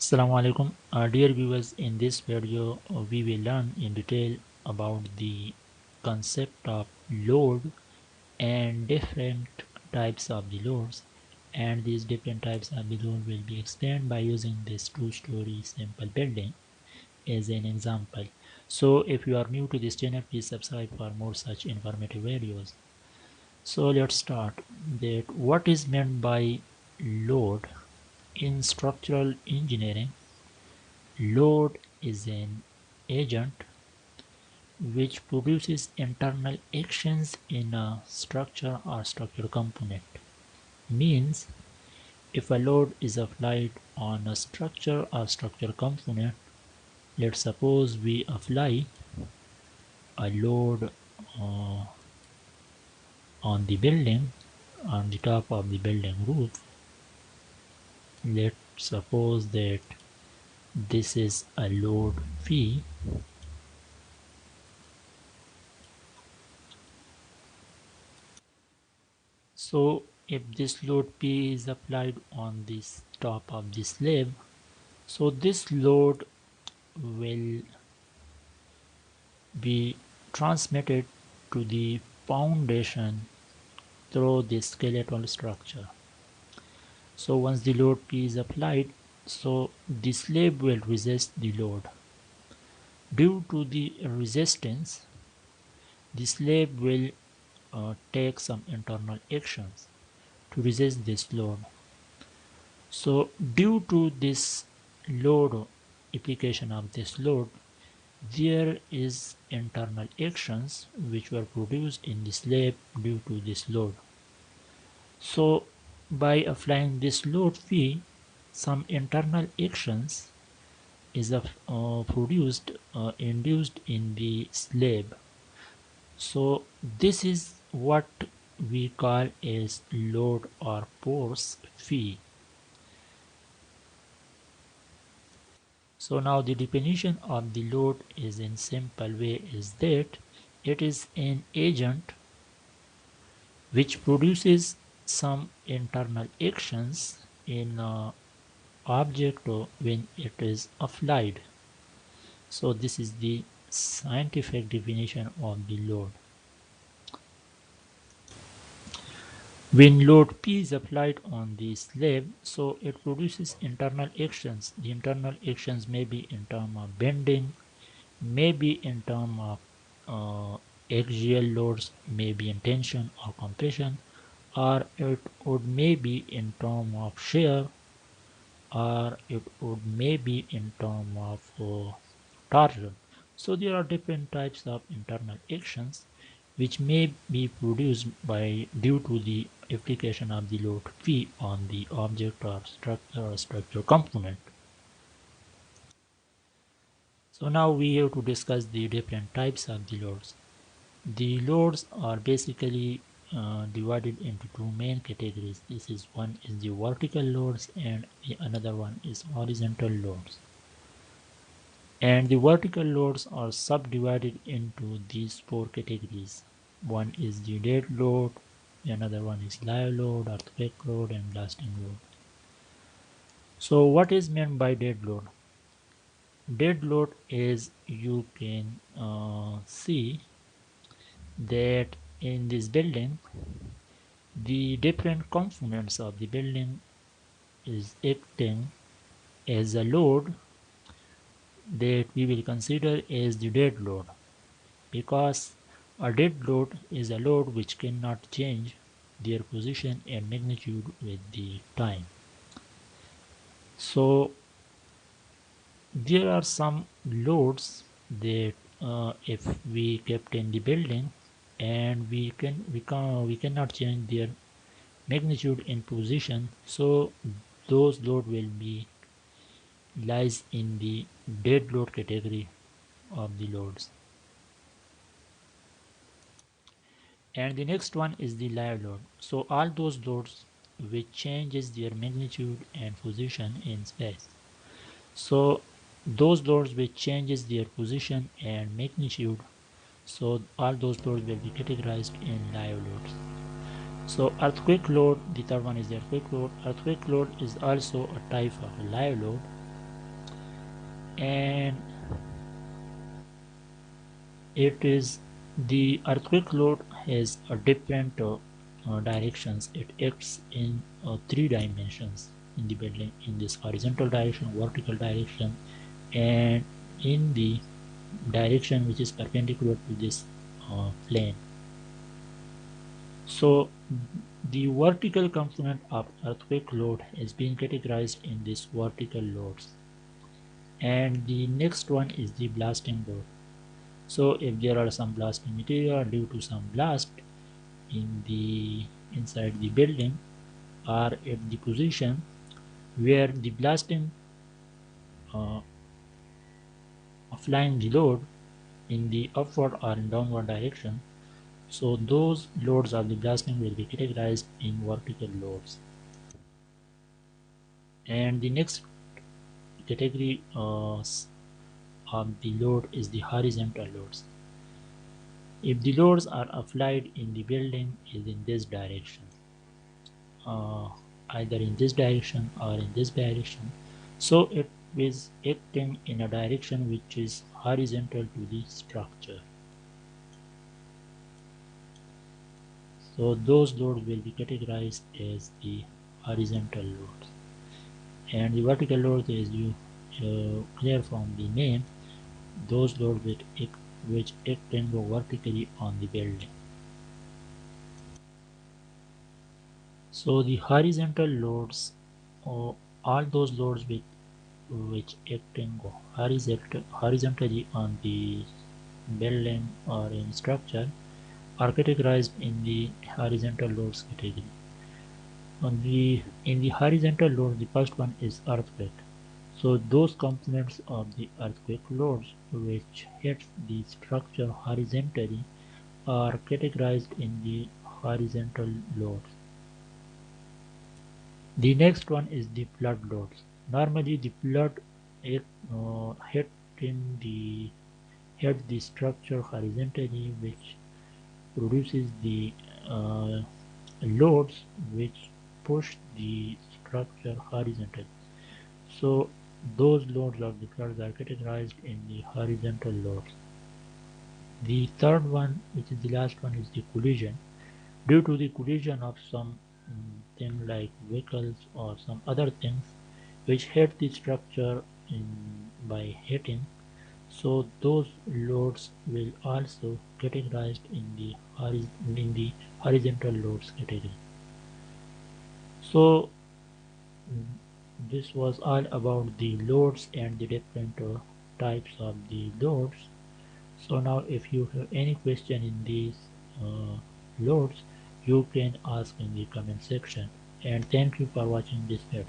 Assalamu alaikum. Dear viewers, in this video we will learn in detail about the concept of load and different types of the loads, and these different types of the load will be explained by using this two-story simple building as an example. So if you are new to this channel, please subscribe for more such informative videos. So let's start. That what is meant by load in structural engineering? Load is an agent which produces internal actions in a structure or structural component. Means if a load is applied on a structure or structural component, let's suppose we apply a load uh, on the building, on the top of the building roof. Let's suppose that this is a load P. So if this load P is applied on this top of the slab, so this load will be transmitted to the foundation through the skeletal structure. So once the load P is applied, so the slab will resist the load. Due to the resistance, the slab will take some internal actions to resist this load. So due to this load, application of this load, there is internal actions which were produced in the slab due to this load. So by applying this load P, some internal actions is induced in the slab. So this is what we call as load or force Phi. So now the definition of the load is in simple way is that it is an agent which produces some internal actions in object when it is applied. So this is the scientific definition of the load. When load P is applied on the slab, so it produces internal actions. The internal actions may be in terms of bending, may be in terms of axial loads, may be in tension or compression, or it would may be in terms of shear, or it would may be in terms of torsion. So there are different types of internal actions which may be produced by due to the application of the load P on the object or structure component. So now we have to discuss the different types of the loads. The loads are basically divided into two main categories. This is one is the vertical loads and the another one is horizontal loads. And the vertical loads are subdivided into these four categories. One is the dead load, another one is live load, earthquake load, and blasting load. So what is meant by dead load? Dead load is you can see that in this building the different components of the building is acting as a load that we will consider as the dead load, because a dead load is a load which cannot change their position and magnitude with the time. So there are some loads that if we kept in the building and we cannot change their magnitude and position, so those load will be lies in the dead load category of the loads. And the next one is the live load. So all those loads which changes their magnitude and position in space. So those loads which changes their position and magnitude, so all those loads will be categorized in live loads. So earthquake load, the third one is the earthquake load. Earthquake load is also a type of a live load, And it is the earthquake load has a different directions. It acts in three dimensions in the building, in this horizontal direction, vertical direction, and in the direction which is perpendicular to this plane. So the vertical component of earthquake load is being categorized in these vertical loads. And the next one is the blasting load. So if there are some blasting material due to some blast in the inside the building or at the position where the blasting uh, applying the load in the upward or in downward direction, so those loads of the blasting will be categorized in vertical loads. And the next category of the load is the horizontal loads. If the loads are applied in the building is in this direction, uh, either in this direction or in this direction, so it is acting in a direction which is horizontal to the structure. So those loads will be categorized as the horizontal loads. And the vertical loads, as you clear from the name, those loads which act and go vertically on the building. So the horizontal loads, or all those loads which act and go horizontally on the building or in structure are categorized in the horizontal loads category. In the horizontal load, the first one is earthquake. So those components of the earthquake loads which hit the structure horizontally are categorized in the horizontal loads. The next one is the flood loads. Normally the flood it, hit in the hit the structure horizontally, which produces the loads which push the structure horizontally. So those loads of the floods are categorized in the horizontal loads. The third one, which is the last one, is the collision. Due to the collision of some thing like vehicles or some other things which hit the structure by hitting, so those loads will also categorized in the horizontal loads category. So this was all about the loads and the different types of the loads. So now if you have any question in these uh, loads, you can ask in the comment section. And thank you for watching this video.